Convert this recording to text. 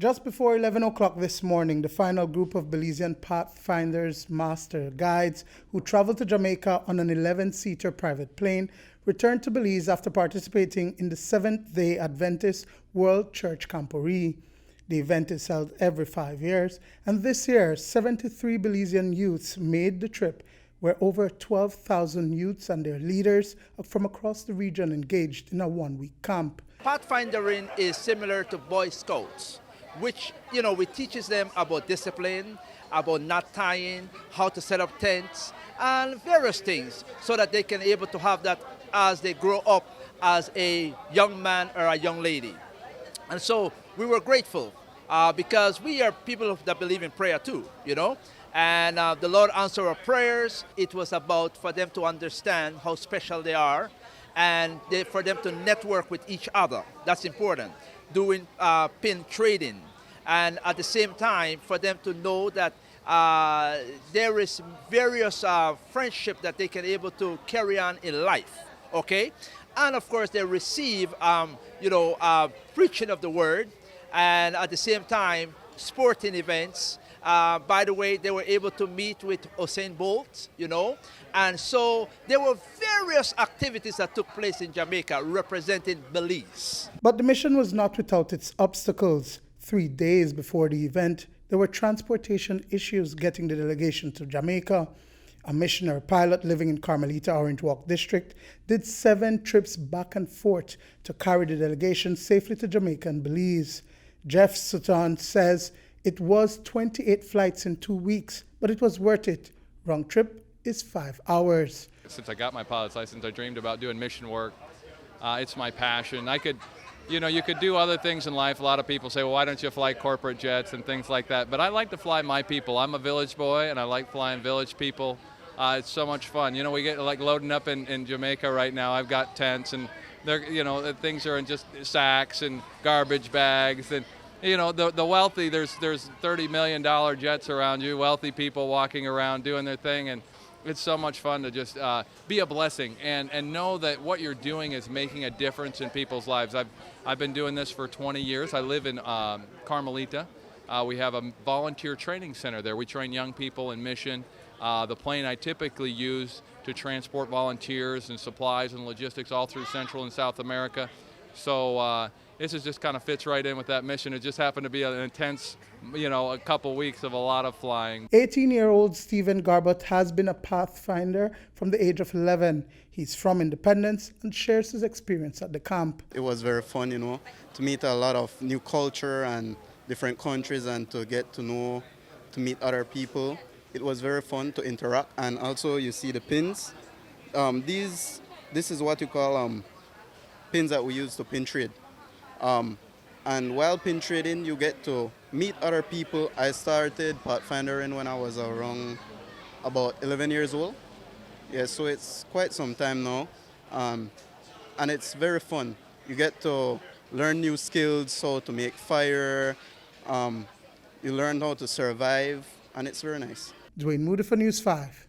Just before 11 o'clock this morning, the final group of Belizean Pathfinders Master Guides who traveled to Jamaica on an 11-seater private plane returned to Belize after participating in the Seventh-day Adventist World Church Camporee. The event is held every 5 years, and this year, 73 Belizean youths made the trip, where over 12,000 youths and their leaders from across the region engaged in a one-week camp. Pathfindering is similar to Boy Scouts, which, we teaches them about discipline, about knot tying, how to set up tents, and various things so that they can able to have that as they grow up as a young man or a young lady. And so we were grateful because we are people that believe in prayer too, and the Lord answered our prayers. It was about for them to understand how special they are and for them to network with each other. That's important. Doing pin trading, and at the same time for them to know that there is various friendship that they can able to carry on in life, okay? And of course they receive preaching of the word, and at the same time sporting events. By the way, they were able to meet with Usain Bolt, and so there were various activities that took place in Jamaica representing Belize. But the mission was not without its obstacles. 3 days before the event, there were transportation issues getting the delegation to Jamaica. A missionary pilot living in Carmelita Orange Walk District did 7 trips back and forth to carry the delegation safely to Jamaica and Belize. Jeff Sutton says it was 28 flights in 2 weeks, but it was worth it. Round trip is 5 hours. Since I got my pilot's license, I dreamed about doing mission work. It's my passion. You could do other things in life. A lot of people say, well, why don't you fly corporate jets and things like that? But I like to fly my people. I'm a village boy, and I like flying village people. It's so much fun. We get like loading up in Jamaica right now. I've got tents, and things are in just sacks and garbage bags, and the wealthy, there's $30 million jets around you, wealthy people walking around doing their thing, and it's so much fun to just be a blessing and know that what you're doing is making a difference in people's lives. I've been doing this for 20 years. I live in Carmelita. We have a volunteer training center there. We train young people in mission. The plane I typically use to transport volunteers and supplies and logistics all through Central and South America. So this just kind of fits right in with that mission. It just happened to be an intense, a couple weeks of a lot of flying. 18-year-old Stephen Garbott has been a Pathfinder from the age of 11. He's from Independence and shares his experience at the camp. It was very fun, to meet a lot of new culture and different countries and to get to meet other people. It was very fun to interact, and also you see the pins. This is what you call pins that we use to pin trade. And while pin trading, you get to meet other people. I started Pathfindering when I was around about 11 years old. Yeah, so it's quite some time now. And it's very fun. You get to learn new skills, how to make fire. You learn how to survive, and it's very nice. Duane Moody for News 5.